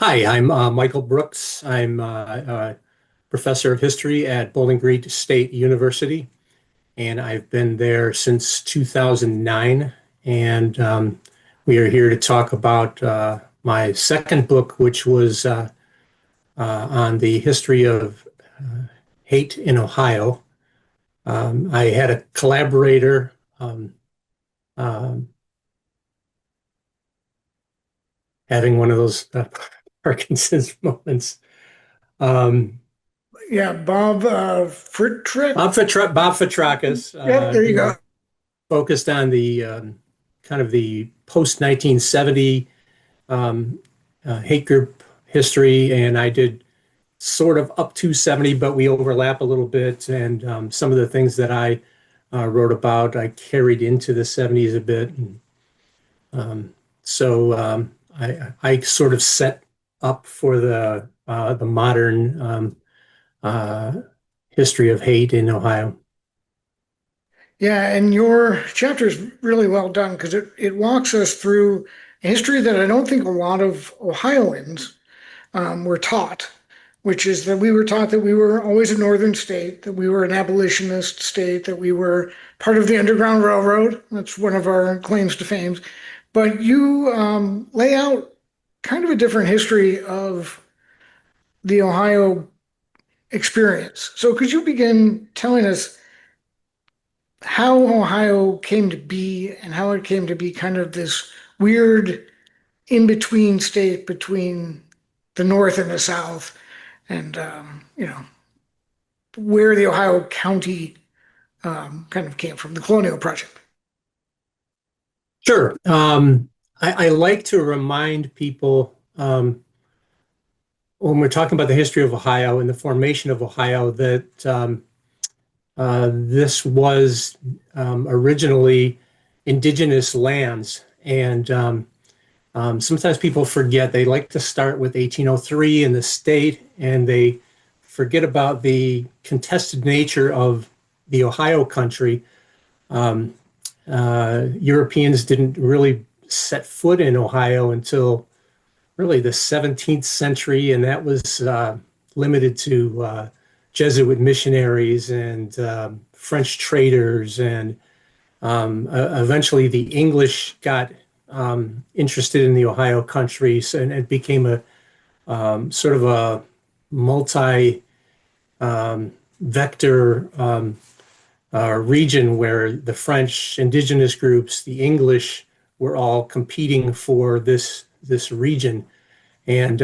Hi, I'm Michael Brooks. I'm a professor of history at Bowling Green State University, and I've been there since 2009. And we are here to talk about my second book, which was on the history of hate in Ohio. I had a collaborator um, having one of those Parkinson's moments. Um, Yeah, Bob Frittrick. Bob Fitrakis, Yep, there you go. focused on the kind of the post 1970 um, hate group history, and I did sort of up to 70, but we overlap a little bit. And some of the things that I wrote about, I carried into the 70s a bit. And, I sort of set up for the modern uh, history of hate in Ohio. Yeah, and your chapter is really well done because it walks us through a history that I don't think a lot of Ohioans were taught, which is that we were taught that we were always a northern state, that we were an abolitionist state, that we were part of the Underground Railroad. That's one of our claims to fame. But you lay out kind of a different history of the Ohio experience. So could you begin telling us how Ohio came to be and how it came to be kind of this weird in between state between the North and the South, and where the Ohio County kind of came from, the colonial project. Sure. I like to remind people when we're talking about the history of Ohio and the formation of Ohio that this was originally indigenous lands. And sometimes people forget, they like to start with 1803 in the state, and they forget about the contested nature of the Ohio country. Europeans didn't really set foot in Ohio until really the 17th century, and that was limited to Jesuit missionaries and French traders. And eventually the English got interested in the Ohio country, so, and it became a sort of a multi vector region where the French indigenous groups, the English, were all competing for this region, and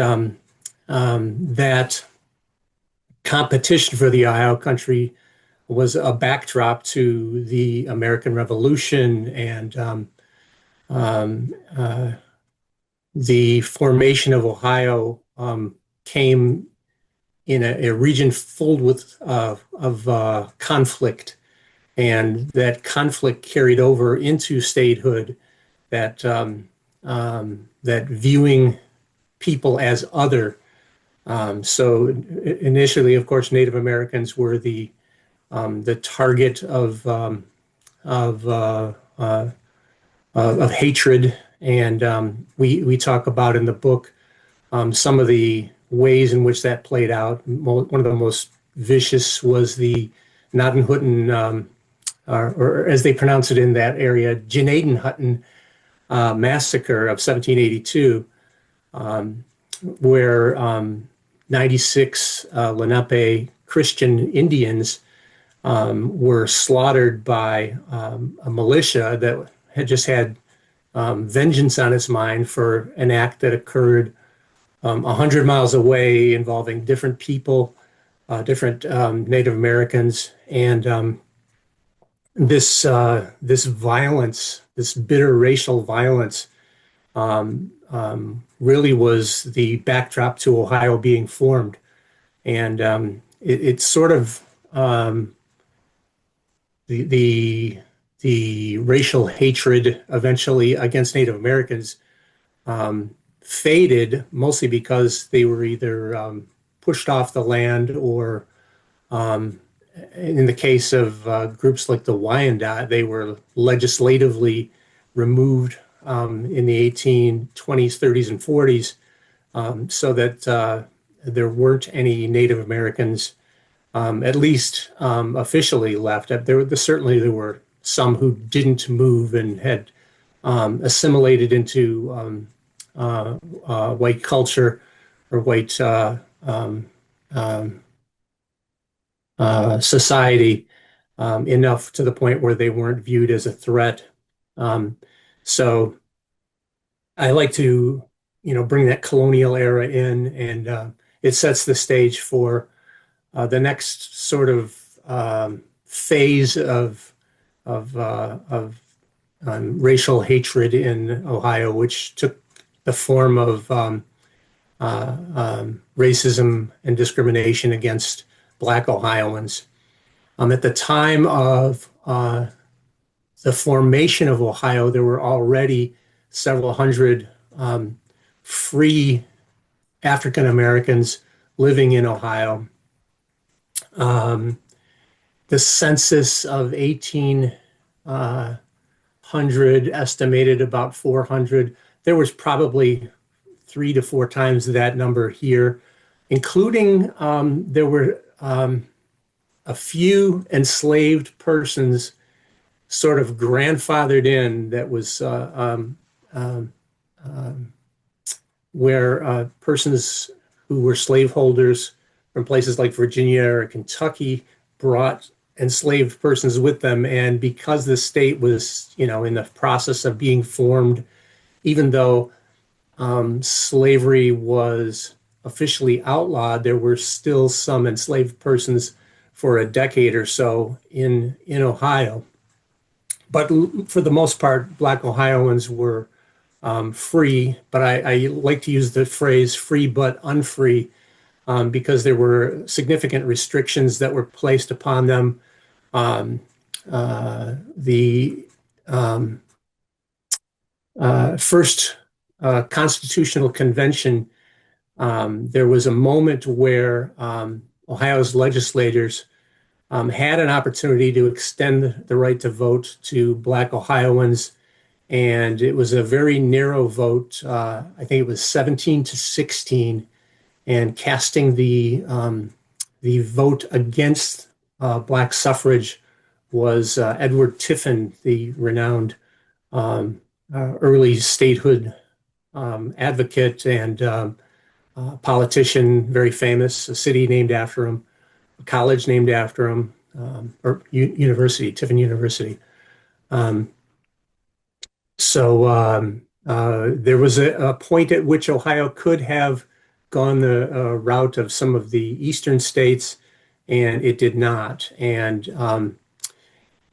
that competition for the Ohio country was a backdrop to the American Revolution and um, uh, the formation of Ohio came in a region full of conflict, and that conflict carried over into statehood. That viewing people as other. So initially, of course, Native Americans were the target of of hatred, and we talk about in the book some of the ways in which that played out. One of the most vicious was the Gnadenhutten, or as they pronounce it in that area, Gnadenhutten massacre of 1782, where 96 Lenape Christian Indians were slaughtered by a militia that had just had vengeance on its mind for an act that occurred 100 miles away involving different people, different Native Americans. And this violence, this bitter racial violence, really was the backdrop to Ohio being formed. And it's sort of the the racial hatred eventually against Native Americans faded, mostly because they were either pushed off the land or in the case of groups like the Wyandot, they were legislatively removed in the 1820s, 30s, and 40s so that there weren't any Native Americans, at least officially, left. Certainly there were some who didn't move and had assimilated into white culture or white society, enough to the point where they weren't viewed as a threat. Um, so I like to, bring that colonial era in, and it sets the stage for the next sort of phase of racial hatred in Ohio, which took the form of racism and discrimination against Black Ohioans. At the time of the formation of Ohio, there were already several hundred free African Americans living in Ohio. The census of 1800 estimated about 400. There was probably 3 to 4 times that number here, including there were a few enslaved persons sort of grandfathered in that was where persons who were slaveholders from places like Virginia or Kentucky brought enslaved persons with them. And because the state was, in the process of being formed, even though slavery was officially outlawed, there were still some enslaved persons for a decade or so in Ohio. But for the most part, Black Ohioans were free. But I like to use the phrase free but unfree, because there were significant restrictions that were placed upon them. The first Constitutional Convention, there was a moment where Ohio's legislators had an opportunity to extend the right to vote to Black Ohioans, and it was a very narrow vote. I think it was 17-16, and casting the vote against Black suffrage was Edward Tiffin, the renowned early statehood advocate and politician, very famous, a city named after him, a college named after him, or university, Tiffin University. There was a point at which Ohio could have gone the route of some of the eastern states, and it did not. And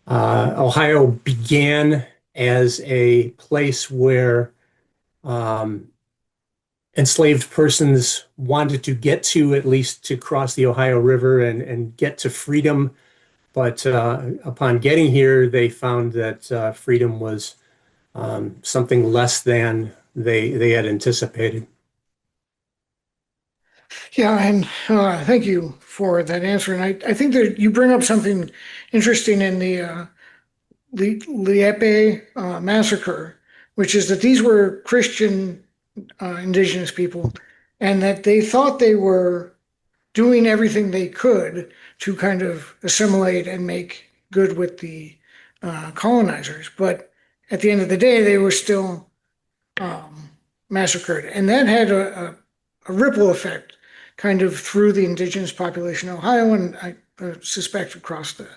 Ohio began as a place where enslaved persons wanted to get to, at least to cross the Ohio River and get to freedom. But upon getting here, they found that freedom was something less than they had anticipated. Yeah, and thank you for that answer. And I think that you bring up something interesting in the Lieppe massacre, which is that these were Christian indigenous people, and that they thought they were doing everything they could to kind of assimilate and make good with the colonizers. But at the end of the day, they were still massacred. And that had a ripple effect kind of through the indigenous population of Ohio, and I suspect across the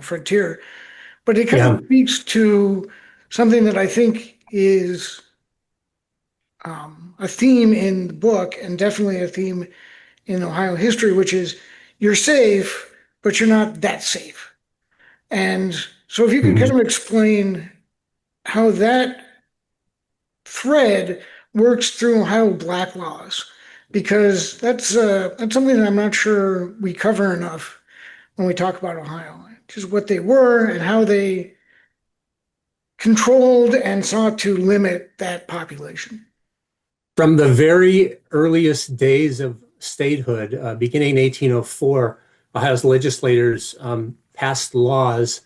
frontier. But it kind Yeah. of speaks to something that I think is a theme in the book, and definitely a theme in Ohio history, which is you're safe, but you're not that safe. And so if you could kind Mhm. of explain how that thread works through Ohio black laws, because that's something that I'm not sure we cover enough when we talk about Ohio, just what they were and how they controlled and sought to limit that population. From the very earliest days of statehood, beginning in 1804, Ohio's legislators passed laws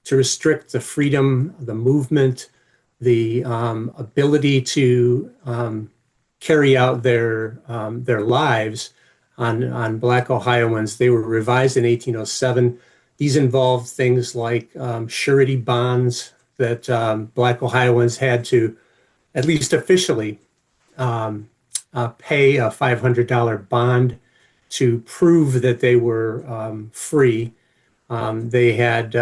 to restrict the freedom, the movement, the ability to carry out their lives on Black Ohioans. They were revised in 1807. These involved things like surety bonds that Black Ohioans had to, at least officially, pay a $500 bond to prove that they were free. They had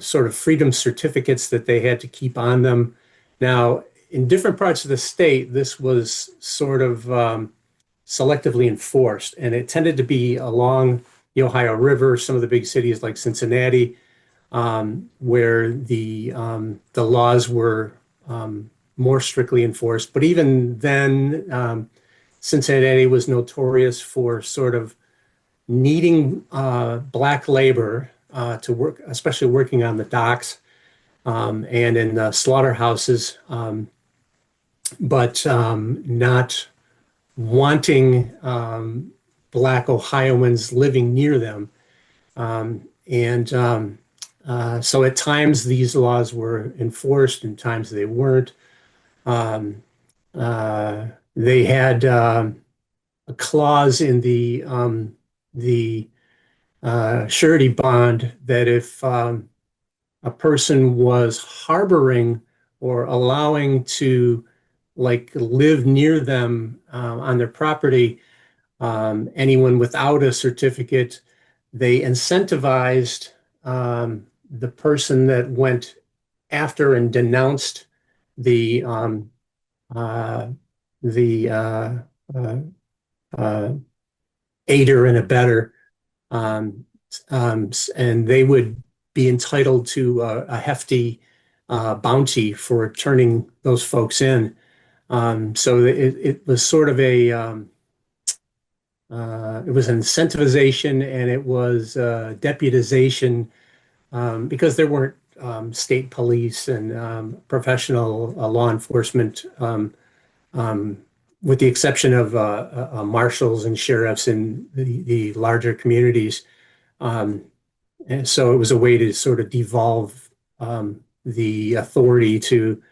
sort of freedom certificates that they had to keep on them. Now, in different parts of the state, this was sort of selectively enforced, and it tended to be along the Ohio River, some of the big cities like Cincinnati, where the laws were more strictly enforced. But even then, Cincinnati was notorious for sort of needing Black labor to work, especially working on the docks and in the slaughterhouses, but not wanting Black Ohioans living near them. So at times these laws were enforced, and times they weren't. They had a clause in the surety bond that if a person was harboring or allowing to like live near them on their property, anyone without a certificate, they incentivized the person that went after and denounced the uh, the uh, uh, aider and abetter, and they would be entitled to a hefty bounty for turning those folks in. So it was sort of it was an incentivization, and it was deputization, because there weren't state police and professional law enforcement, with the exception of marshals and sheriffs in the larger communities. And so it was a way to sort of devolve the authority to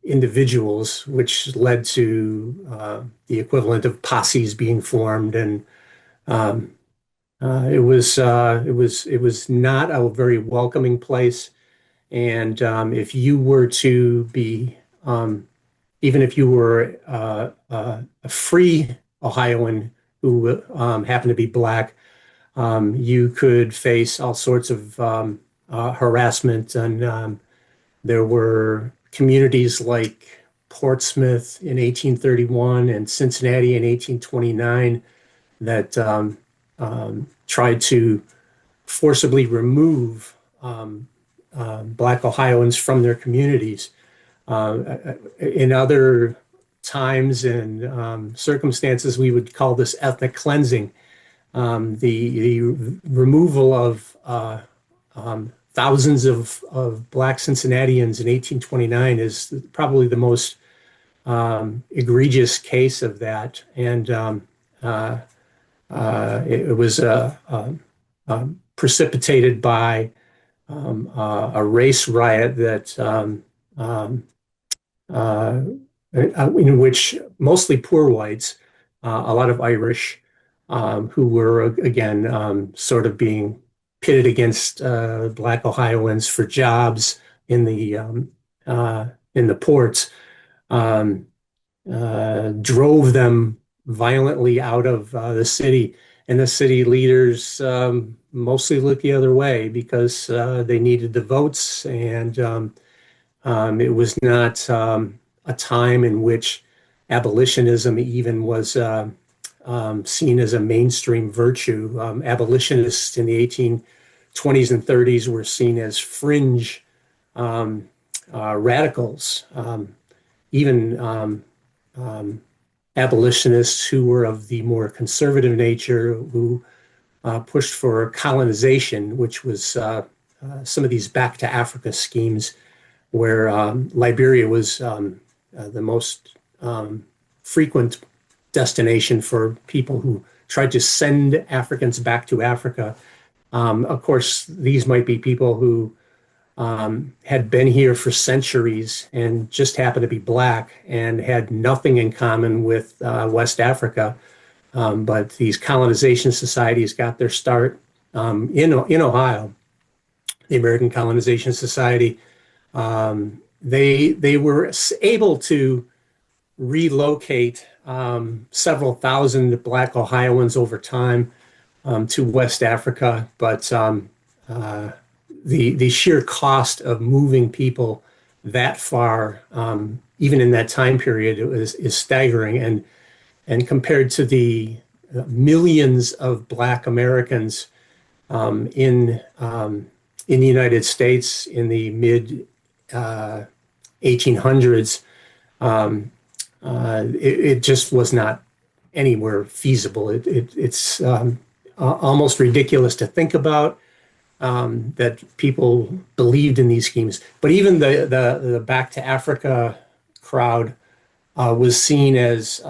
individuals, which led to the equivalent of posses being formed, and it was not a very welcoming place. And if you were to be, even if you were a free Ohioan who happened to be Black, you could face all sorts of harassment. And there were communities like Portsmouth in 1831 and Cincinnati in 1829 that tried to forcibly remove Black Ohioans from their communities. In other times and circumstances, we would call this ethnic cleansing. The removal of thousands of Black Cincinnatians in 1829 is probably the most egregious case of that. And it was precipitated by a race riot that in which mostly poor whites, a lot of Irish, who were again sort of being pitted against Black Ohioans for jobs in the ports, drove them violently out of the city. And the city leaders mostly looked the other way because they needed the votes, and it was not a time in which abolitionism even was seen as a mainstream virtue. Abolitionists in the 1820s and 30s were seen as fringe radicals. Even abolitionists who were of the more conservative nature, who pushed for colonization, which was some of these back to Africa schemes, where Liberia was the most frequent destination for people who tried to send Africans back to Africa. Of course, these might be people who had been here for centuries and just happened to be black and had nothing in common with West Africa. But these colonization societies got their start in Ohio. The American Colonization Society. They were able to relocate several thousand Black Ohioans over time to West Africa, but the sheer cost of moving people that far, even in that time period, is staggering. And compared to the millions of Black Americans in the United States in the mid 1800s, it just was not anywhere feasible. It's almost ridiculous to think about that people believed in these schemes. But even the Back to Africa crowd was seen as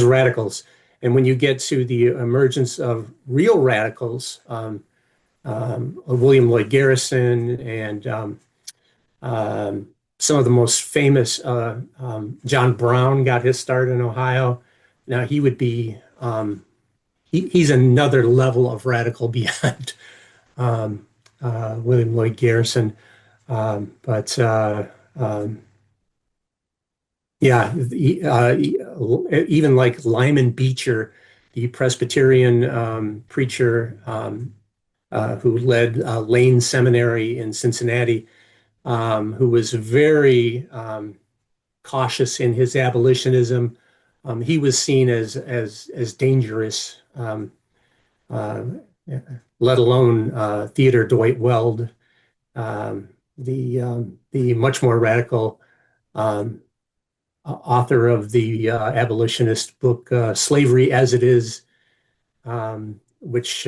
radicals. And when you get to the emergence of real radicals, William Lloyd Garrison and some of the most famous, John Brown got his start in Ohio. Now he would be, he's another level of radical beyond William Lloyd Garrison. But yeah, even like Lyman Beecher, the Presbyterian preacher who led Lane Seminary in Cincinnati, who was very cautious in his abolitionism. He was seen as dangerous, uh, let alone Theodore Dwight Weld, the much more radical um, author of the abolitionist book "Slavery as It Is," which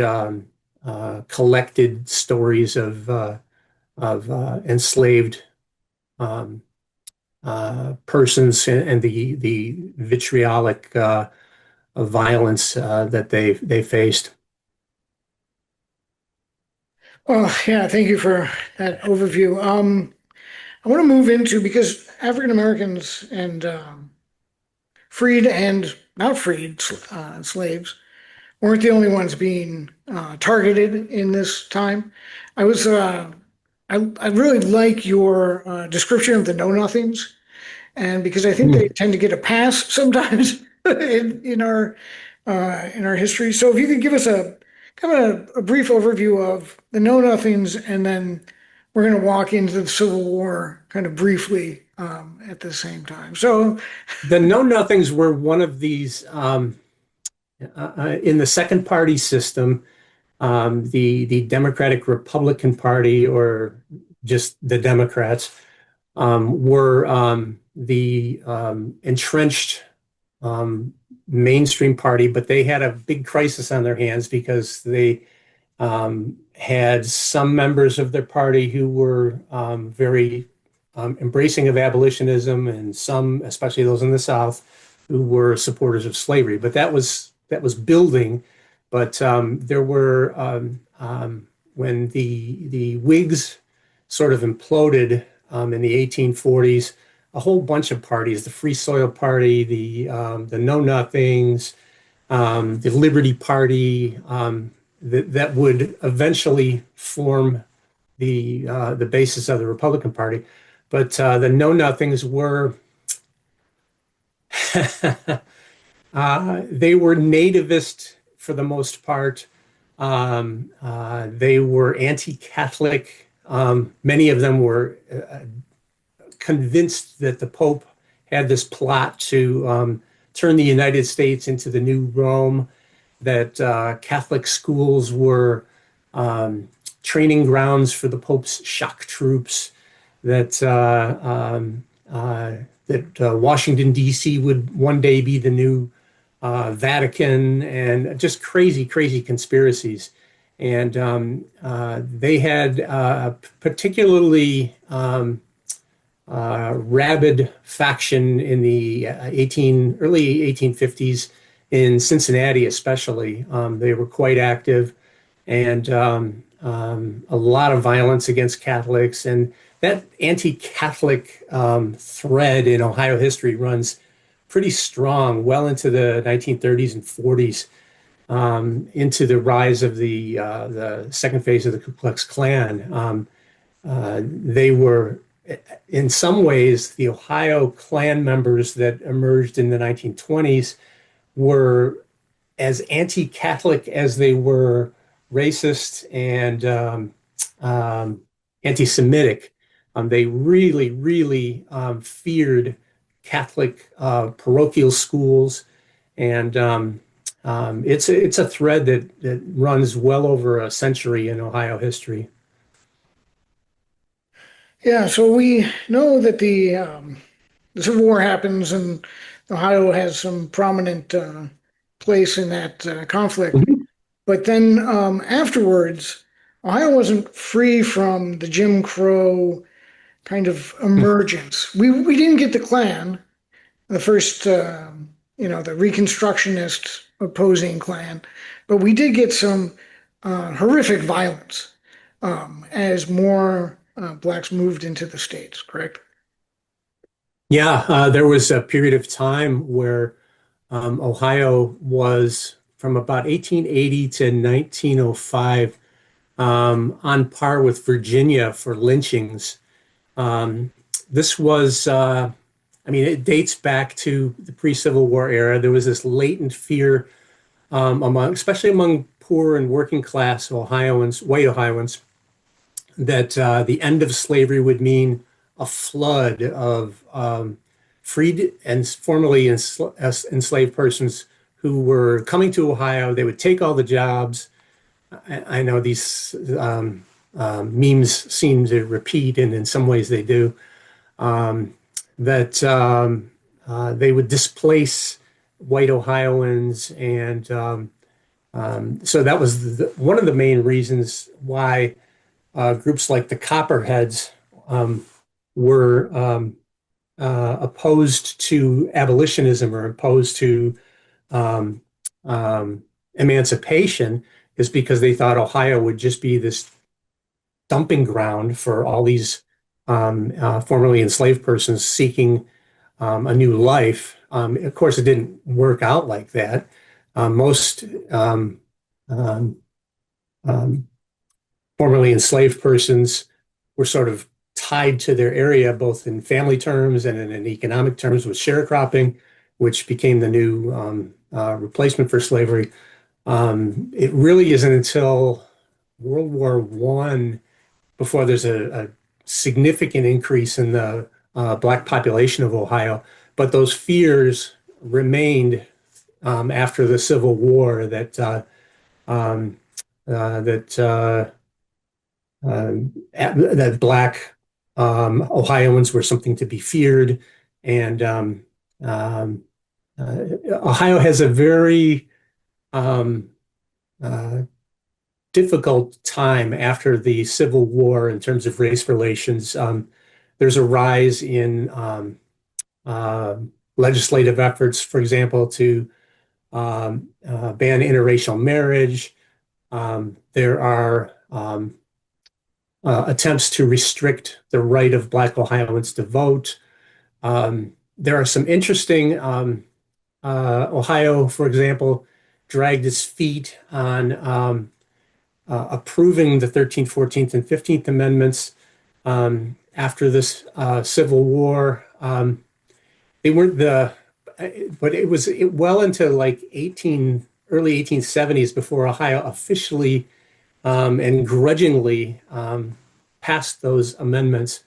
collected stories of enslaved um, persons and the vitriolic violence that they faced. Well, yeah, thank you for that overview. I want to move into because African Americans and freed and not freed slaves weren't the only ones being targeted in this time. I was I really like your description of the know-nothings, and because I think they Hmm. tend to get a pass sometimes in our history. So if you could give us a kind of a brief overview of the know-nothings, and then we're going to walk into the Civil War kind of briefly at the same time. So The Know Nothings were one of these in the second party system. The Democratic Republican Party, or just the Democrats, were the entrenched mainstream party, but they had a big crisis on their hands because they had some members of their party who were very embracing of abolitionism, and some, especially those in the South, who were supporters of slavery. But that was building. But there were when the Whigs sort of imploded in the 1840s, a whole bunch of parties: the Free Soil Party, the Know Nothings, the Liberty Party, that would eventually form the basis of the Republican Party. But the Know Nothings were they were nativist for the most part. They were anti-Catholic. Many of them were convinced that the Pope had this plot to turn the United States into the new Rome, that Catholic schools were training grounds for the Pope's shock troops, that Washington, D.C. would one day be the new Vatican, and just crazy, crazy conspiracies. And they had particularly rabid faction in the early 1850s in Cincinnati, especially. They were quite active, and a lot of violence against Catholics. And that anti-Catholic thread in Ohio history runs pretty strong, well into the 1930s and 40s, into the rise of the second phase of the Ku Klux Klan. They were, in some ways, the Ohio Klan members that emerged in the 1920s were as anti-Catholic as they were racist and anti-Semitic. They really, really feared Catholic parochial schools, and it's a thread that runs well over a century in Ohio history. Yeah, so we know that the Civil War happens and Ohio has some prominent place in that conflict. Mhm. But then afterwards, Ohio wasn't free from the Jim Crow kind of emergence. We didn't get the Klan, the first the Reconstructionist opposing Klan, but we did get some horrific violence as more blacks moved into the states. Correct? Yeah, there was a period of time where Ohio was from about 1880 to 1905 on par with Virginia for lynchings. Um, this was, I mean, it dates back to the pre-Civil War era. There was this latent fear especially among poor and working class Ohioans, white Ohioans, that the end of slavery would mean a flood of freed and formerly enslaved persons who were coming to Ohio. They would take all the jobs. I know these memes seem to repeat, and in some ways they do. Um, that they would displace white Ohioans, and so that was one of the main reasons why groups like the Copperheads were opposed to abolitionism or opposed to um, um, emancipation, is because they thought Ohio would just be this dumping ground for all these formerly enslaved persons seeking a new life. Of course, it didn't work out like that. Most um, um, um, formerly enslaved persons were sort of tied to their area, both in family terms and in economic terms, with sharecropping, which became the new replacement for slavery. It really isn't until World War One before there's a significant increase in the Black population of Ohio. But those fears remained after the Civil War um, that that Black Ohioans were something to be feared, and um, Ohio has a very um, uh, difficult time after the Civil War in terms of race relations. There's a rise in uh, legislative efforts, for example, to ban interracial marriage. There are attempts to restrict the right of Black Ohioans to vote. There are some interesting, Ohio, for example, dragged its feet on approving the 13th, 14th, and 15th Amendments after this Civil War. They weren't but it was well into like early 1870s before Ohio officially and grudgingly passed those amendments.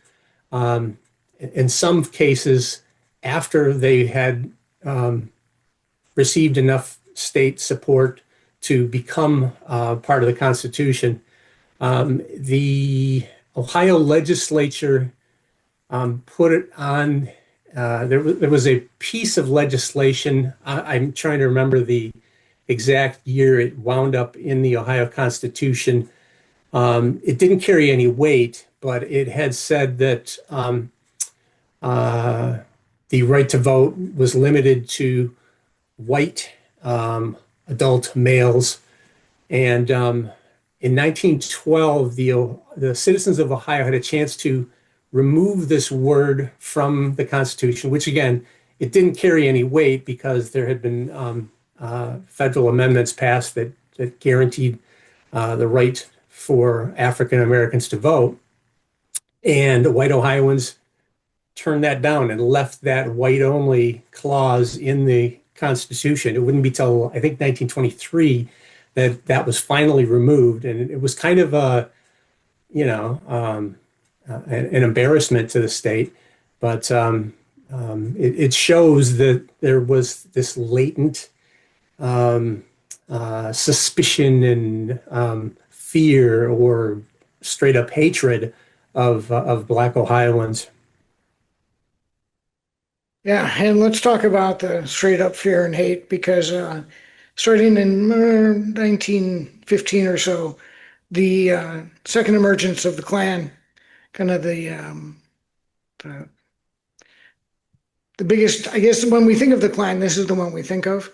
Um, in some cases, after they had received enough state support to become part of the Constitution, the Ohio legislature put it on. There was a piece of legislation. I'm trying to remember the exact year it wound up in the Ohio Constitution. It didn't carry any weight, but it had said that uh, the right to vote was limited to white adult males, and in 1912, the citizens of Ohio had a chance to remove this word from the Constitution, which again, it didn't carry any weight because there had been federal amendments passed that guaranteed the right for African Americans to vote. And white Ohioans turned that down and left that white only clause in the Constitution. It wouldn't be till I think 1923 that that was finally removed, and it was kind of a an embarrassment to the state, but it shows that there was this latent suspicion and fear or straight up hatred of Black Ohioans. Yeah, and let's talk about the straight up fear and hate because starting in 1915 or so, the second emergence of the Klan, kind of the the biggest, I guess, when we think of the Klan, this is the one we think of,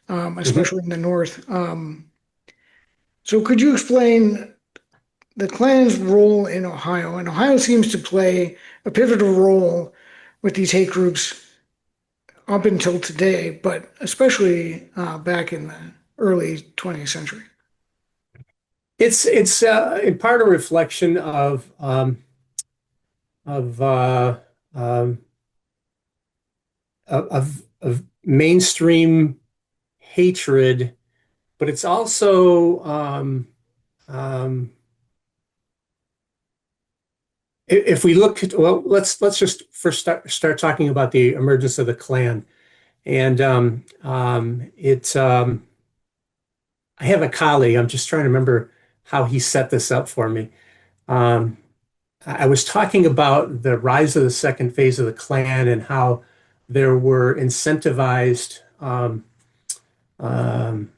Mhm. especially in the North. So could you explain the Klan's role in Ohio? And Ohio seems to play a pivotal role with these hate groups up until today, but especially back in the early 20th century. It's in part a reflection of uh, um, of mainstream hatred, but it's also um, if we look at, well, let's just first start talking about the emergence of the Klan, and it's I have a colleague. I'm just trying to remember how he set this up for me. Um, I was talking about the rise of the second phase of the Klan and how there were incentivized um, um,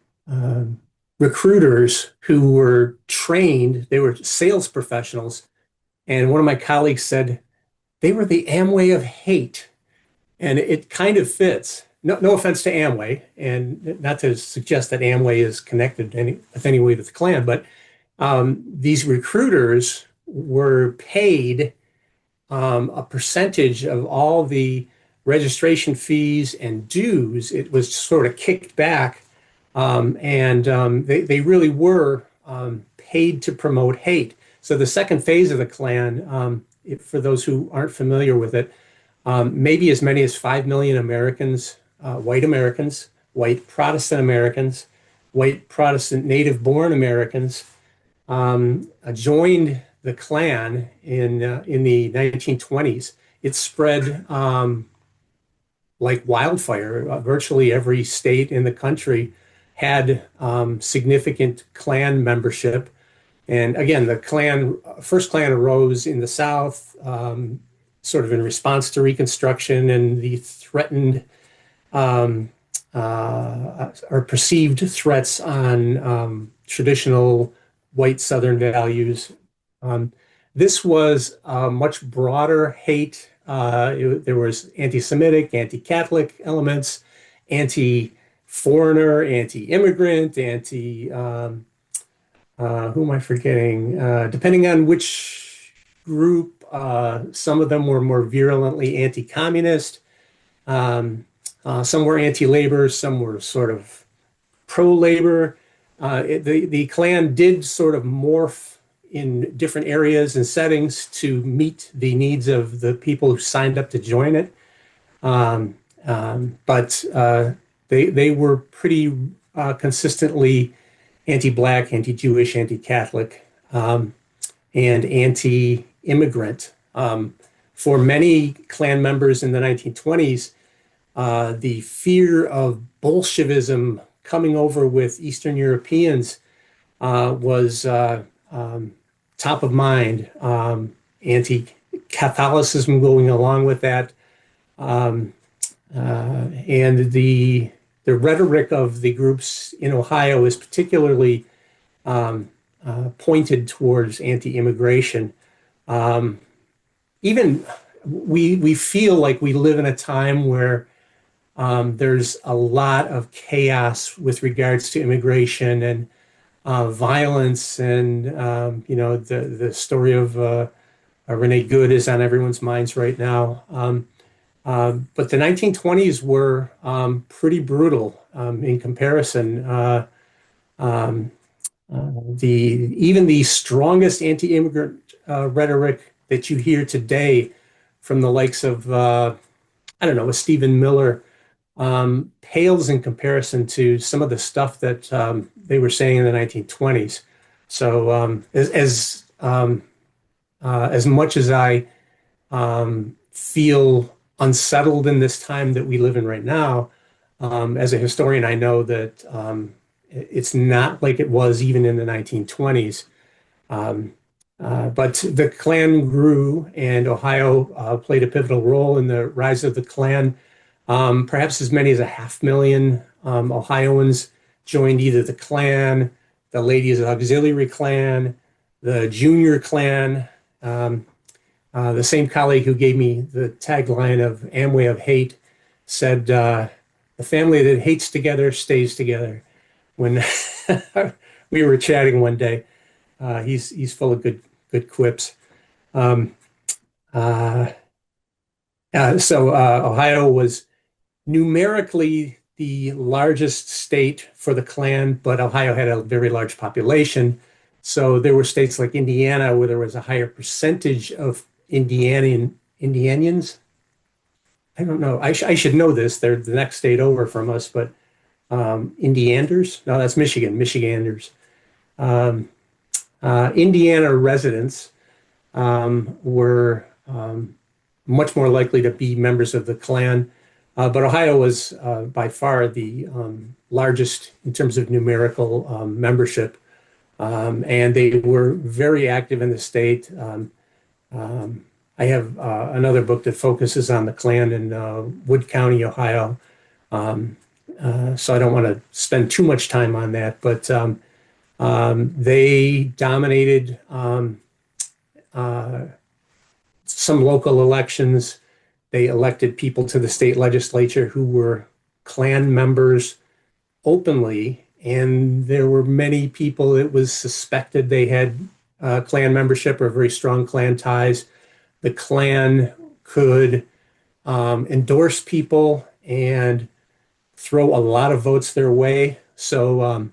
recruiters who were trained. They were sales professionals, and one of my colleagues said they were the Amway of hate, and it kind of fits. No offense to Amway, and not to suggest that Amway is connected with any way to the Klan, but these recruiters were paid a percentage of all the registration fees and dues. It was sort of kicked back, and they really were paid to promote hate. So the second phase of the Klan, for those who aren't familiar with it, maybe as many as 5 million Americans, white Protestant Americans, white Protestant native-born Americans joined the Klan in the 1920s. It spread like wildfire. Virtually every state in the country had significant Klan membership. And again, the first Klan arose in the South, sort of in response to Reconstruction and the threatened um, or perceived threats on traditional white Southern values. Um, this was a much broader hate. There was anti-Semitic, anti-Catholic elements, anti-foreigner, anti-immigrant, who am I forgetting? Depending on which group, some of them were more virulently anti-communist. Some were anti-labor, some were sort of pro-labor. The Klan did sort of morph in different areas and settings to meet the needs of the people who signed up to join it. But they were pretty consistently anti-Black, anti-Jewish, anti-Catholic, and anti-immigrant. For many Klan members in the 1920s, the fear of Bolshevism coming over with Eastern Europeans was top of mind. Anti-Catholicism going along with that, and the rhetoric of the groups in Ohio is particularly pointed towards anti-immigration. Even we feel like we live in a time where there's a lot of chaos with regards to immigration, and violence, and the story of Renee Good is on everyone's minds right now. But the 1920s were pretty brutal in comparison. Even the strongest anti-immigrant rhetoric that you hear today from the likes of I don't know, a Stephen Miller pales in comparison to some of the stuff that they were saying in the 1920s. So as much as I feel unsettled in this time that we live in right now, as a historian, I know that it's not like it was even in the 1920s. Um, but the Klan grew, and Ohio played a pivotal role in the rise of the Klan. Perhaps as many as 500,000 Ohioans joined either the Klan, the Ladies Auxiliary Klan, the Junior Klan. The same colleague who gave me the tagline of Amway of Hate said, "The family that hates together stays together." When we were chatting one day, he's full of good quips. Um, uh, Ohio was numerically the largest state for the Klan, but Ohio had a very large population. So there were states like Indiana where there was a higher percentage of Indianians. I don't know. I should know this. They're the next state over from us, but Indianders? No, that's Michigan, Michiganders. Um, Indiana residents were much more likely to be members of the Klan. But Ohio was by far the largest in terms of numerical membership. And they were very active in the state. I have another book that focuses on the Klan in Wood County, Ohio. Um, so I don't want to spend too much time on that, but they dominated uh, some local elections. They elected people to the state legislature who were Klan members openly, and there were many people that was suspected they had Klan membership or very strong Klan ties. The Klan could endorse people and throw a lot of votes their way. So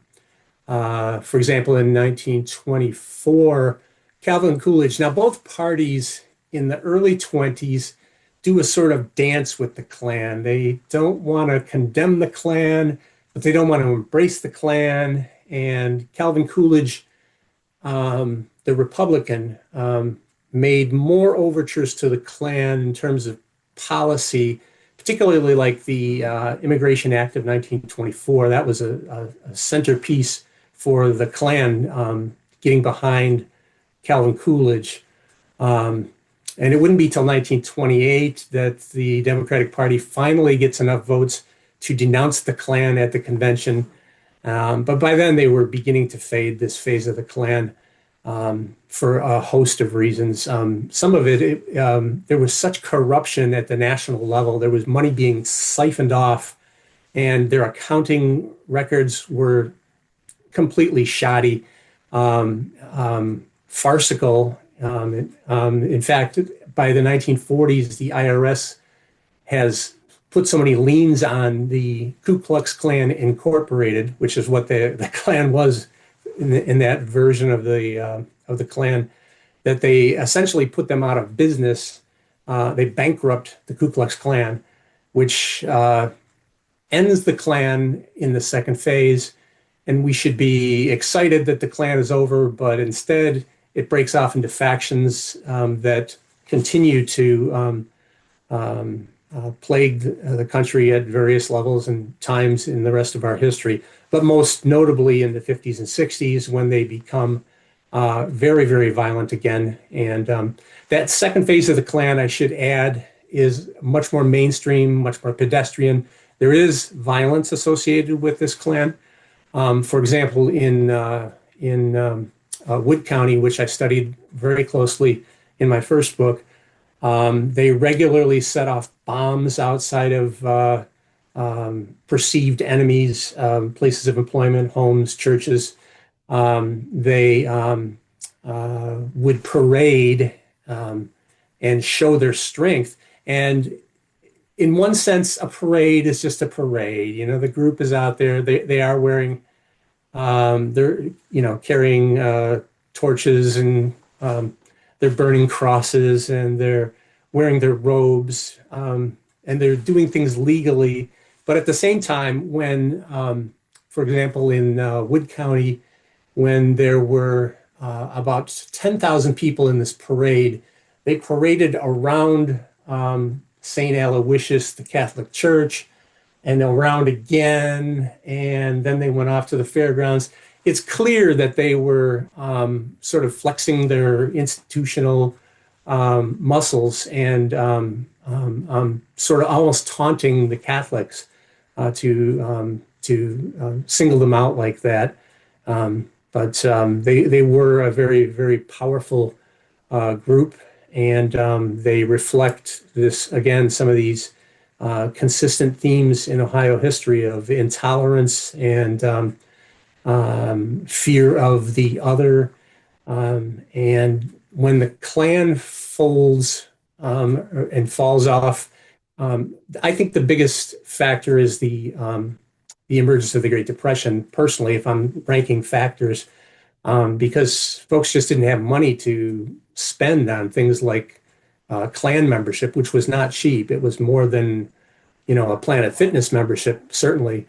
for example, in 1924, Calvin Coolidge, now both parties in the early 20s do a sort of dance with the Klan. They don't want to condemn the Klan, but they don't want to embrace the Klan. And Calvin Coolidge, the Republican, made more overtures to the Klan in terms of policy, particularly like the Immigration Act of 1924. That was a centerpiece for the Klan getting behind Calvin Coolidge. And it wouldn't be till 1928 that the Democratic Party finally gets enough votes to denounce the Klan at the convention. But by then they were beginning to fade this phase of the Klan for a host of reasons. Some of there was such corruption at the national level. There was money being siphoned off, and their accounting records were completely shoddy, farcical. In fact, by the 1940s, the IRS has put so many liens on the Ku Klux Klan Incorporated, which is what the Klan was in that version of the Klan, that they essentially put them out of business. They bankrupt the Ku Klux Klan, which ends the Klan in the second phase. And we should be excited that the Klan is over, but instead it breaks off into factions that continue to plague the country at various levels and times in the rest of our history, but most notably in the 50s and 60s when they become very, very violent again. And that second phase of the Klan, I should add, is much more mainstream, much more pedestrian. There is violence associated with this Klan. For example, in Wood County, which I studied very closely in my first book, they regularly set off bombs outside of perceived enemies, places of employment, homes, churches. They would parade and show their strength. And in one sense, a parade is just a parade. You know, the group is out there. They are wearing, they're, carrying torches, and they're burning crosses, and they're wearing their robes, and they're doing things legally. But at the same time, when, for example, in Wood County, when there were about 10,000 people in this parade, they paraded around St. Aloysius, the Catholic Church, and around again, and then they went off to the fairgrounds. It's clear that they were sort of flexing their institutional muscles, and sort of almost taunting the Catholics to single them out like that. But they were a very, very powerful group, and they reflect this, again, some of these consistent themes in Ohio history of intolerance and fear of the other. And when the Klan folds and falls off, I think the biggest factor is the emergence of the Great Depression. Personally, if I'm ranking factors, because folks just didn't have money to spend on things like Klan membership, which was not cheap. It was more than, a Planet Fitness membership, certainly.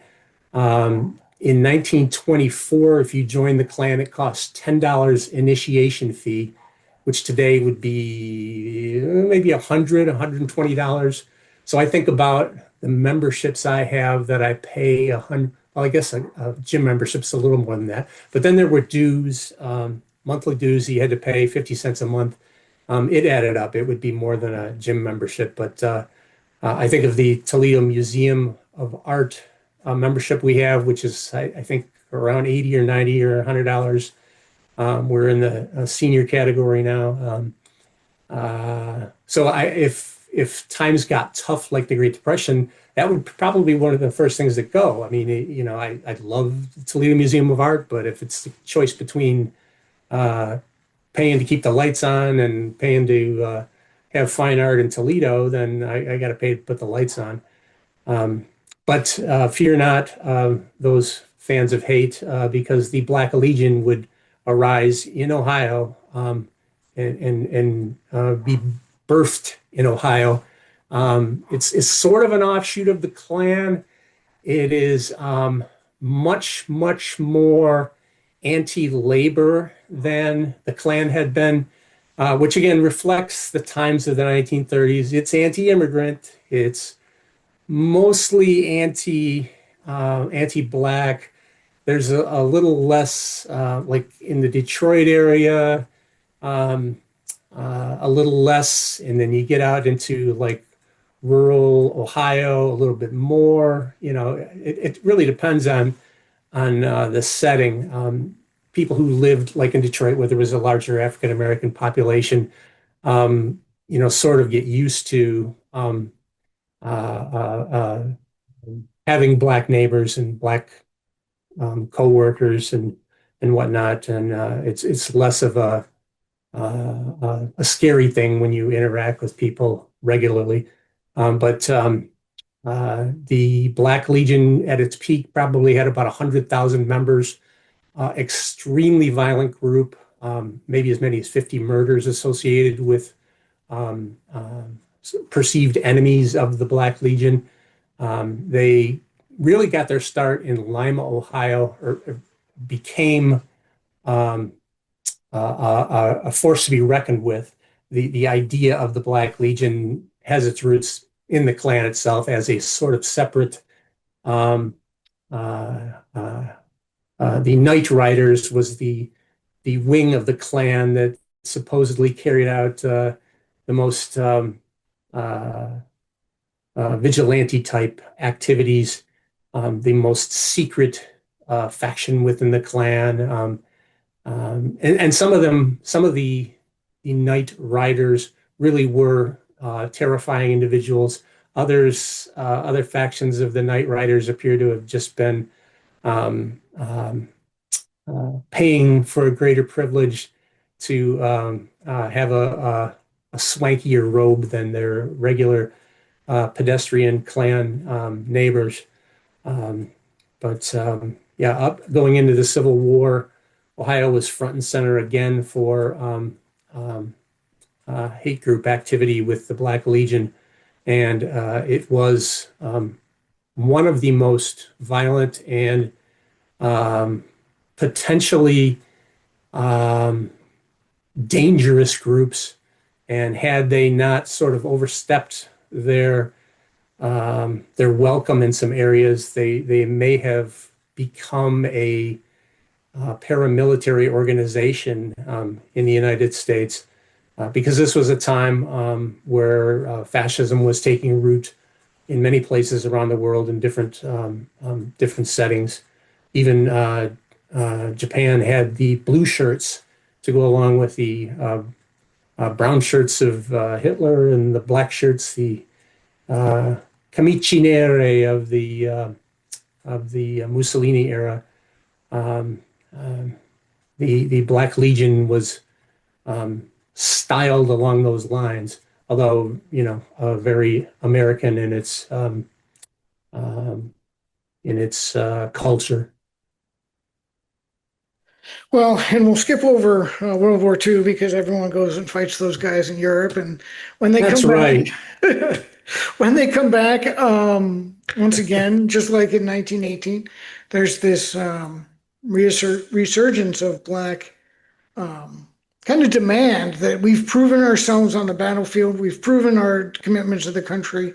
In 1924, if you joined the Klan, it cost $10 initiation fee, which today would be maybe $120. So I think about the memberships I have that I pay 100. Well, I guess a gym membership's a little more than that. But then there were dues, monthly dues you had to pay 50 cents a month. It added up. It would be more than a gym membership. But I think of the Toledo Museum of Art membership we have, which is, I think, around 80 or 90 or $100. We're in the senior category now. So if times got tough like the Great Depression, that would probably be one of the first things that go. I mean, I'd love the Toledo Museum of Art, but if it's the choice between uh, paying to keep the lights on and paying to have fine art in Toledo, then I got to pay to put the lights on. Um, but fear not, those fans of hate, because the Black Legion would arise in Ohio, and be birthed in Ohio. It's sort of an offshoot of the Klan. It is much, much more anti-labor than the Klan had been, which again reflects the times of the 1930s. It's anti-immigrant. It's mostly anti-black. There's a little less, like in the Detroit area, um, a little less, and then you get out into like rural Ohio, a little bit more. It really depends on the setting. People who lived like in Detroit, where there was a larger African American population, sort of get used to having black neighbors and black coworkers and whatnot, and it's less of a scary thing when you interact with people regularly. But the Black Legion at its peak probably had about 100,000 members, extremely violent group, maybe as many as 50 murders associated with um, perceived enemies of the Black Legion. They really got their start in Lima, Ohio, or became um, a force to be reckoned with. The idea of the Black Legion has its roots in the Klan itself as a sort of separate. Um, uh, uh, the Night Riders was the wing of the Klan that supposedly carried out the most uh, vigilante type activities, the most secret faction within the Klan. And some of the Night Riders really were terrifying individuals. Other factions of the Night Riders appear to have just been um, um, paying for a greater privilege to have a swankier robe than their regular pedestrian clan neighbors. Um, but yeah, going into the Civil War, Ohio was front and center again for um, hate group activity with the Black Legion, and it was one of the most violent and um, potentially um, dangerous groups. And had they not sort of overstepped their welcome in some areas, they may have become a paramilitary organization in the United States, because this was a time where fascism was taking root in many places around the world in different settings. Even Japan had the blue shirts to go along with the brown shirts of Hitler, and the black shirts, the uh, camiccinere of the Mussolini era. Um, um, the Black Legion was styled along those lines, although very American um, in its culture. Well, and we'll skip over World War II because everyone goes and fights those guys in Europe, and when they That's come back, right. when they come back, once again, just like in 1918, there's this resurgence of black um, kind of demand that we've proven ourselves on the battlefield, we've proven our commitment to the country,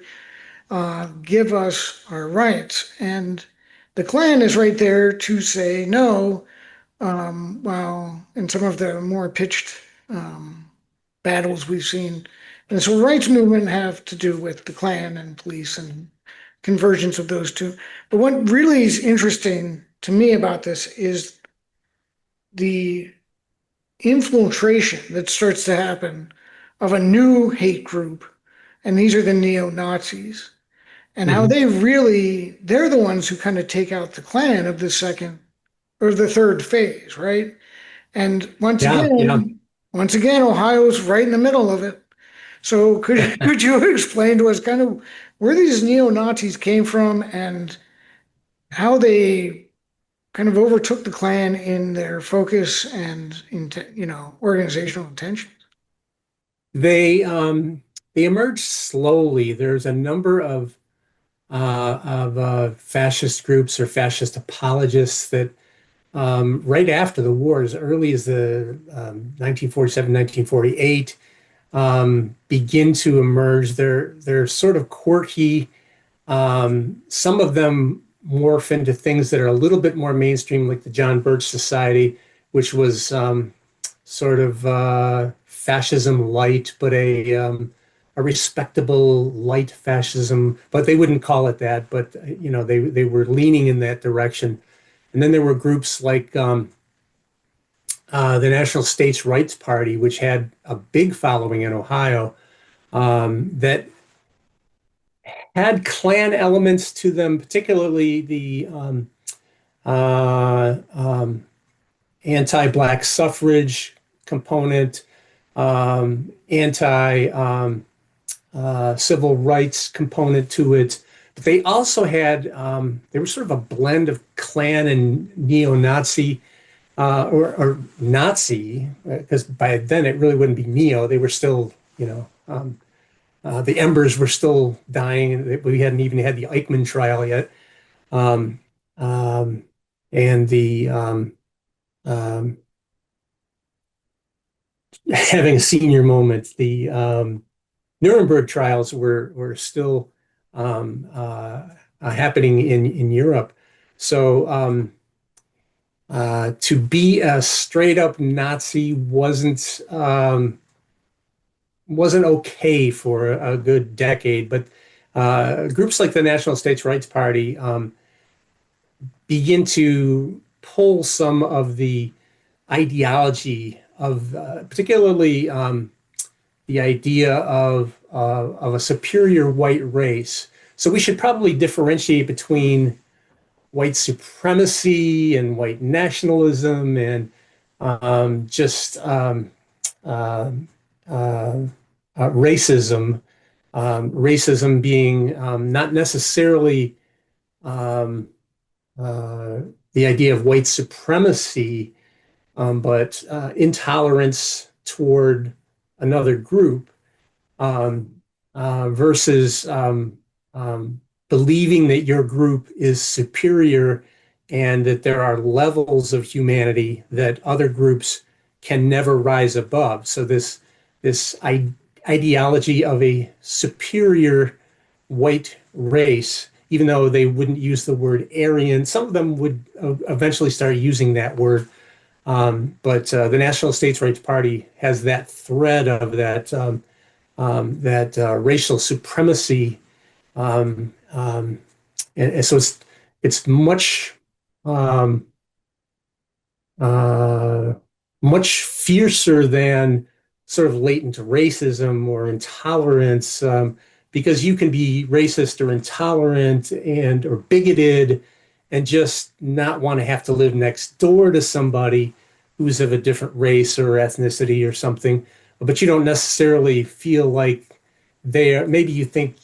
give us our rights, and the Klan is right there to say no. While in some of the more pitched um, battles we've seen, and the civil rights movement have to do with the Klan and police and convergence of those two. But what really is interesting to me about this is the infiltration that starts to happen of a new hate group, and these are the neo-Nazis, and how Mhm. they're the ones who kind of take out the Klan of the second or the third phase, right? And Yeah, yeah. once again, Ohio's right in the middle of it. So could you explain to us kind of where these neo Nazis came from and how they kind of overtook the Klan in their focus and in organizational intentions? They they emerged slowly. There's a number of fascist groups or fascist apologists that right after the war, as early as the 1947, 1948, begin to emerge. They're sort of quirky. Some of them morph into things that are a little bit more mainstream, like the John Birch Society, which was sort of fascism light, but a respectable light fascism. But they wouldn't call it that. But they were leaning in that direction. And then there were groups like the National States Rights Party, which had a big following in Ohio, that had Klan elements to them, particularly the uh, um, anti-black suffrage component, anti-civil rights component to it. But they also had, they were sort of a blend of Klan and neo-Nazi, or Nazi, because by then it really wouldn't be neo. They were still, the embers were still dying. We hadn't even had the Eichmann trial yet. Um, um, and the having a senior moment, the Nuremberg trials were still happening in Europe. So to be a straight up Nazi wasn't okay for a good decade. But groups like the National States Rights Party begin to pull some of the ideology of, particularly the idea of a superior white race. So we should probably differentiate between white supremacy and white nationalism and just uh, uh, racism. Racism being not necessarily um, uh, the idea of white supremacy, but intolerance toward another group um, versus um, believing that your group is superior and that there are levels of humanity that other groups can never rise above. So this ideology of a superior white race, even though they wouldn't use the word Aryan, some of them would eventually start using that word. But the National States Rights Party has that thread of that racial supremacy, um, um, and so it's um, uh, much fiercer than sort of latent racism or intolerance, because you can be racist or intolerant and or bigoted and just not want to have to live next door to somebody who's of a different race or ethnicity or something, but you don't necessarily feel like they are, maybe you think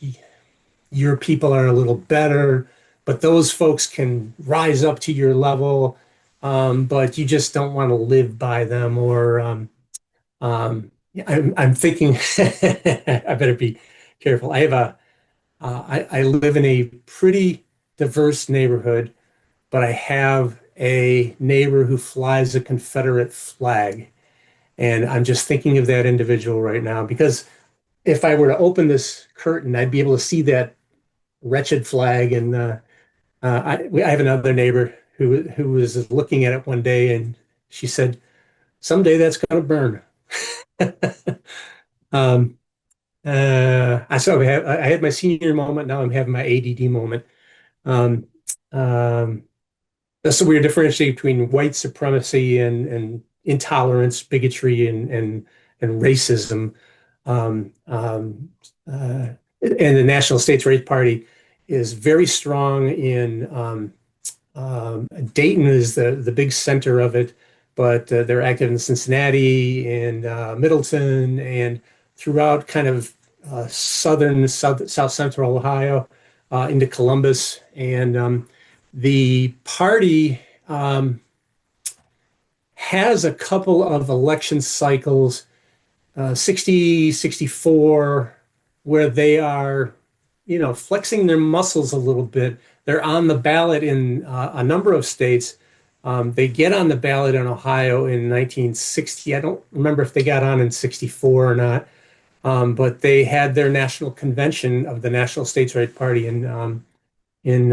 your people are a little better, but those folks can rise up to your level, but you just don't want to live by them. Or I'm thinking, I better be careful. I live in a pretty diverse neighborhood, but I have a neighbor who flies a Confederate flag. And I'm just thinking of that individual right now because if I were to open this curtain, I'd be able to see that wretched flag. And I have another neighbor who was looking at it one day, and she said, "Someday that's going to burn." um, I had my senior moment. Now I'm having my ADD moment. Um, um, so we're differentiating between white supremacy and intolerance, bigotry, and racism. Um, um, uh, and the National States Rights Party is very strong in Dayton is the big center of it, but they're active in Cincinnati and Middleton and throughout kind of south central Ohio into Columbus. And the party has a couple of election cycles 60, 64, where they are, flexing their muscles a little bit. They're on the ballot in a number of states. They get on the ballot in Ohio in 1960. I don't remember if they got on in 64 or not, but they had their national convention of the National States Right Party in Dayton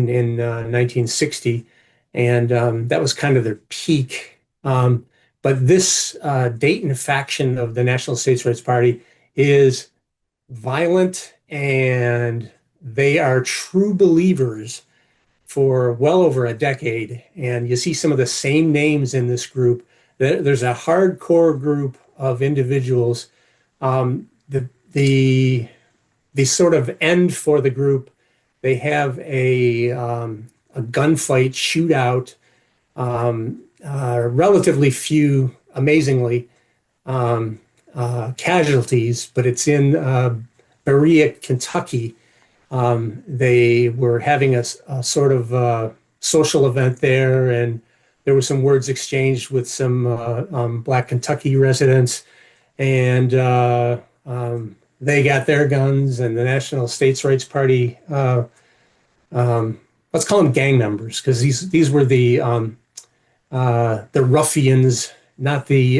in 1960, and that was kind of their peak. But this Dayton faction of the National States Rights Party is violent, and they are true believers for well over a decade. And you see some of the same names in this group. There's a hardcore group of individuals. The sort of end for the group, they have a gunfight shootout. Relatively few, amazingly, casualties, but it's in Berea, Kentucky. They were having a sort of social event there, and there were some words exchanged with some Black Kentucky residents, and they got their guns, and the National States Rights Party, let's call them gang members, because these were the ruffians, not the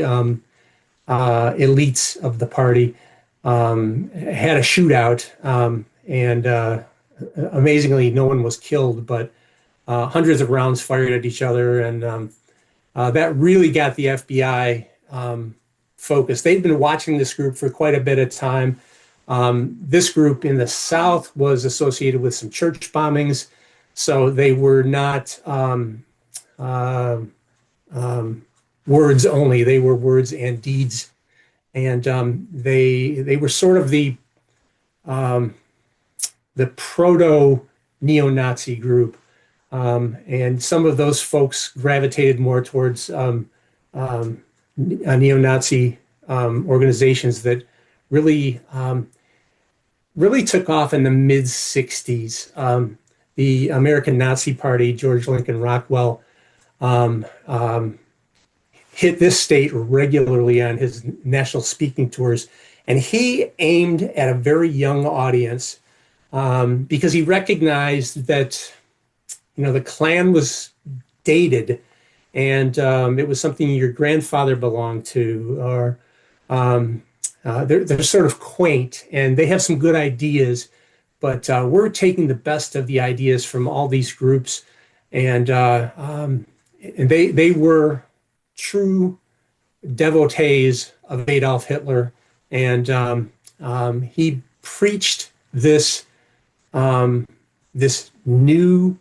elites of the party, had a shootout, and amazingly, no one was killed, but hundreds of rounds fired at each other, and that really got the FBI focused. They'd been watching this group for quite a bit of time. This group in the South was associated with some church bombings, so they were not uh, words only; they were words and deeds, and they were sort of the proto neo-Nazi group. And some of those folks gravitated more towards neo-Nazi organizations that really really took off in the mid 60s. The American Nazi Party, George Lincoln Rockwell, um, um, hit this state regularly on his national speaking tours. And he aimed at a very young audience because he recognized that, the Klan was dated and it was something your grandfather belonged to, or they're sort of quaint and they have some good ideas, but we're taking the best of the ideas from all these groups, and they were true devotees of Adolf Hitler, and he preached this new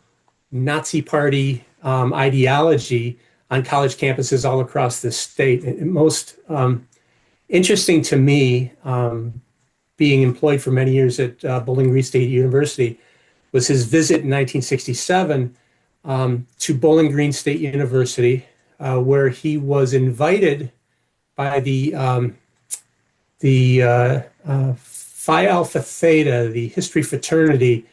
Nazi Party ideology on college campuses all across the state. And most interesting to me, being employed for many years at Bowling Green State University, was his visit in 1967 to Bowling Green State University, where he was invited by the Phi Alpha Theta, the history fraternity,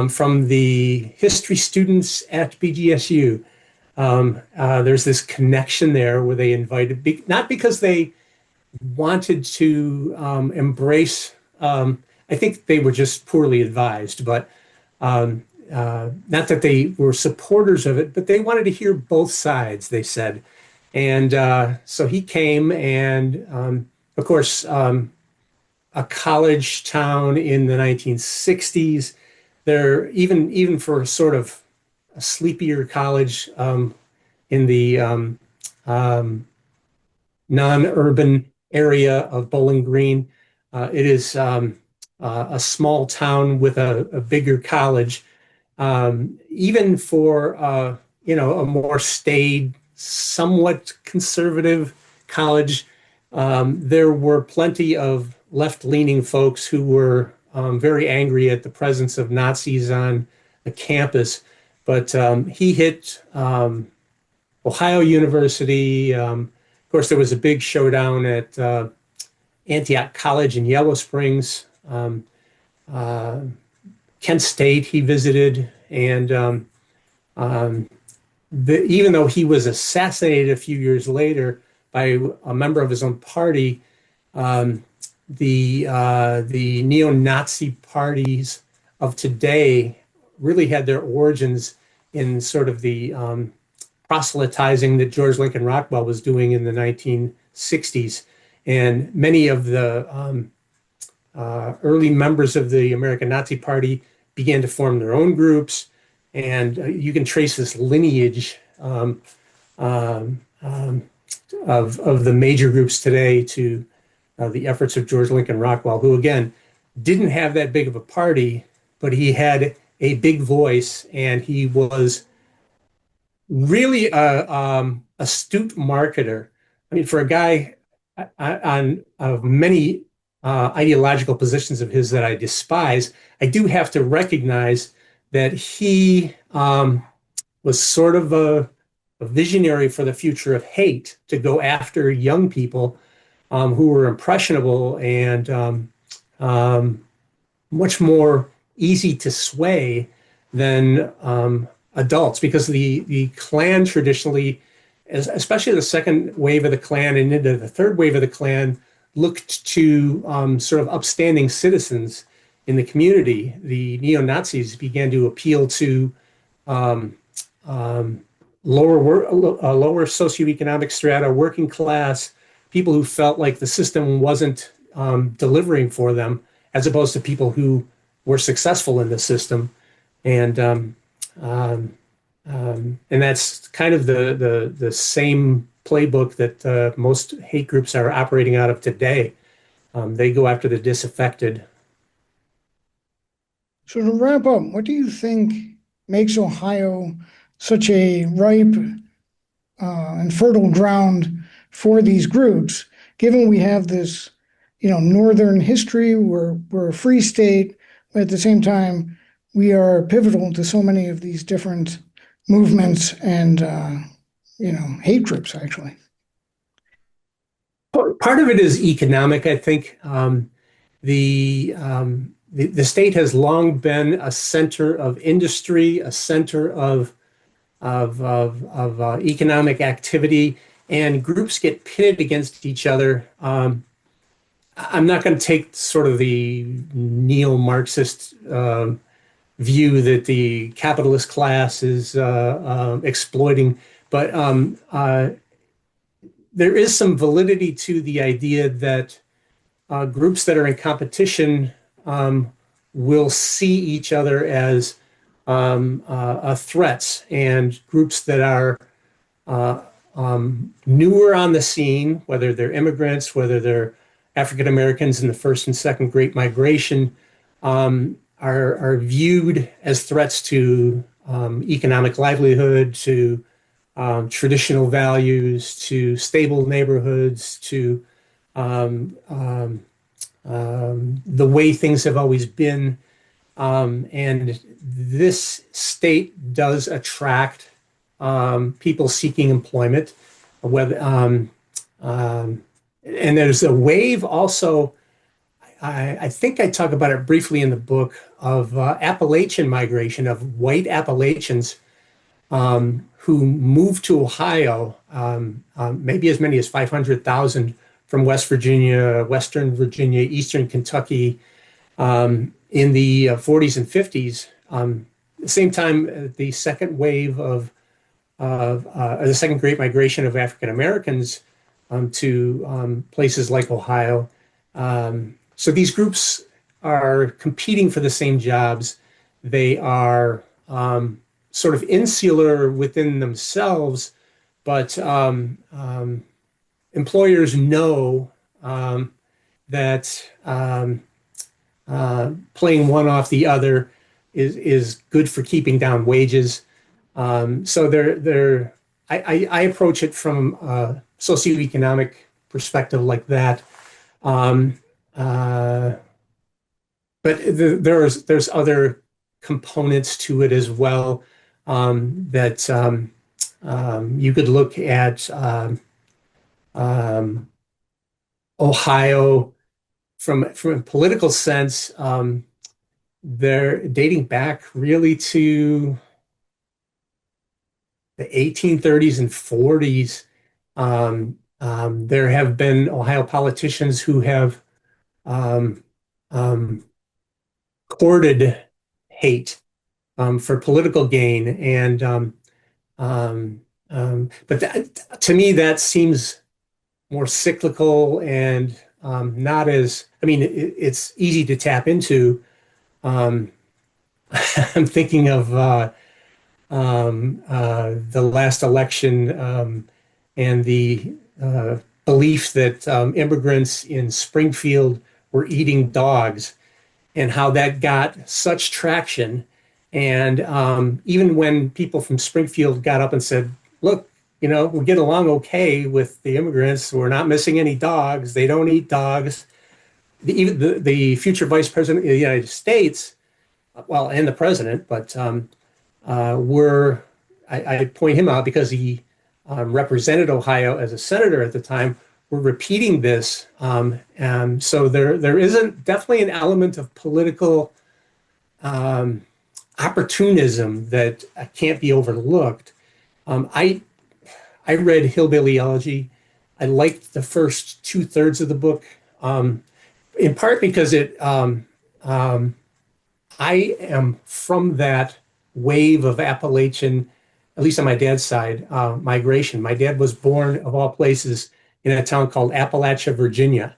from the history students at BGSU. There's this connection there where they invited, not because they wanted to embrace, I think they were just poorly advised, but not that they were supporters of it, but they wanted to hear both sides, they said. And so he came, and of course, a college town in the 1960s. There, even for sort of a sleepier college in the non-urban area of Bowling Green, it is a small town with a bigger college. Even for a more staid, somewhat conservative college, there were plenty of left-leaning folks who were very angry at the presence of Nazis on the campus. But he hit Ohio University. Of course, there was a big showdown at Antioch College in Yellow Springs. Kent State he visited, and even though he was assassinated a few years later by a member of his own party, the neo-Nazi parties of today really had their origins in sort of the proselytizing that George Lincoln Rockwell was doing in the 1960s. And many of the early members of the American Nazi Party began to form their own groups. And you can trace this lineage of the major groups today to the efforts of George Lincoln Rockwell, who, again, didn't have that big of a party, but he had a big voice, and he was really a astute marketer. I mean, for a guy on of many ideological positions of his that I despise, I do have to recognize that he was sort of a visionary for the future of hate, to go after young people who were impressionable and much more easy to sway than adults, because the Klan traditionally, especially the second wave of the Klan and into the third wave of the Klan, looked to sort of upstanding citizens in the community. The neo-Nazis began to appeal to lower socioeconomic strata, working class, people who felt like the system wasn't delivering for them, as opposed to people who were successful in the system. And that's kind of the same playbook that most hate groups are operating out of today. They go after the disaffected. So to wrap up, what do you think makes Ohio such a ripe and fertile ground for these groups, given we have this, northern history, we're a free state, but at the same time, we are pivotal to so many of these different movements and hate groups actually. Part of it is economic, I think. The state has long been a center of industry, a center of economic activity, and groups get pitted against each other. I'm not going to take sort of the neo-Marxist view that the capitalist class is exploiting, but there is some validity to the idea that groups that are in competition will see each other as threats, and groups that are newer on the scene, whether they're immigrants, whether they're African Americans in the first and second Great Migration, are viewed as threats to economic livelihood, to traditional values, to stable neighborhoods, to the way things have always been. And this state does attract people seeking employment. Whether, and there's a wave also, I think I talk about it briefly in the book, of Appalachian migration, of white Appalachians who moved to Ohio, maybe as many as 500,000 from West Virginia, Western Virginia, Eastern Kentucky, in the 40s and 50s. The same time, the second wave of the second Great Migration of African Americans to places like Ohio. So these groups are competing for the same jobs. They are sort of insular within themselves, but employers know that playing one off the other is good for keeping down wages. So I approach it from a socioeconomic perspective like that. Um, uh, there's other components to it as well, that you could look at um, Ohio from a political sense. They're dating back really to the 1830s and 40s. There have been Ohio politicians who have um, um, courted hate for political gain, and but to me that seems more cyclical and not as. I mean, it's easy to tap into. Um, I'm thinking of the last election, and the belief that immigrants in Springfield were eating dogs, and how that got such traction. And even when people from Springfield got up and said, look, we get along okay with the immigrants. We're not missing any dogs. They don't eat dogs. Even the future vice president of the United States, well, and the president, but were I point him out because he represented Ohio as a senator at the time. We're repeating this, so there isn't definitely an element of political opportunism that can't be overlooked. I read Hillbilly Elegy. I liked the first two-thirds of the book, in part because I am from that wave of Appalachian, at least on my dad's side, migration. My dad was born, of all places, in a town called Appalachia, Virginia,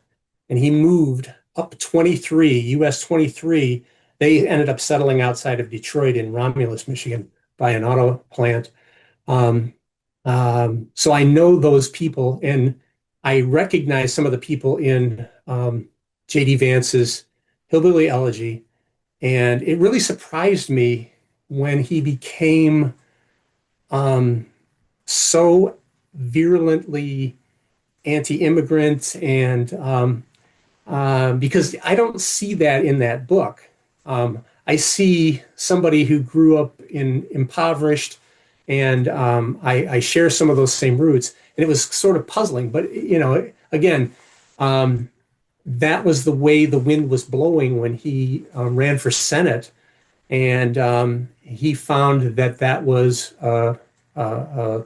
and he moved up 23, US 23. They ended up settling outside of Detroit in Romulus, Michigan, by an auto plant. Um, so I know those people, and I recognize some of the people in J.D. Vance's Hillbilly Elegy. And it really surprised me when he became so virulently anti-immigrant, and because I don't see that in that book. I see somebody who grew up in impoverished, and I share some of those same roots. And it was sort of puzzling, but again, that was the way the wind was blowing when he ran for Senate, and he found that that was a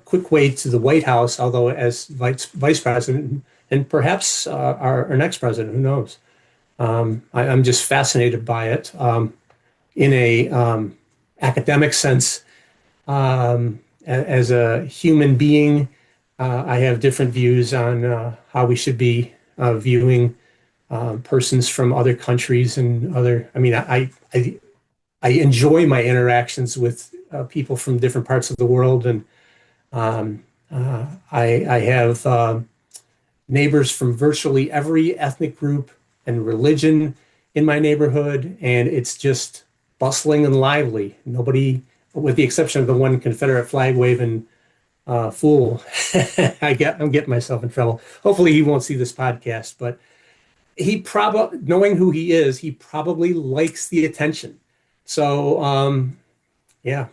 quick way to the White House, although as vice president and perhaps our next president, who knows? I'm just fascinated by it. In a academic sense, as a human being, I have different views on how we should be viewing persons from other countries and other. I mean, I enjoy my interactions with people from different parts of the world, and I have neighbors from virtually every ethnic group and religion in my neighborhood, and it's just bustling and lively. Nobody, with the exception of the one Confederate flag waving fool, I'm getting myself in trouble. Hopefully, he won't see this podcast, but he probably, knowing who he is, he probably likes the attention. So, yeah,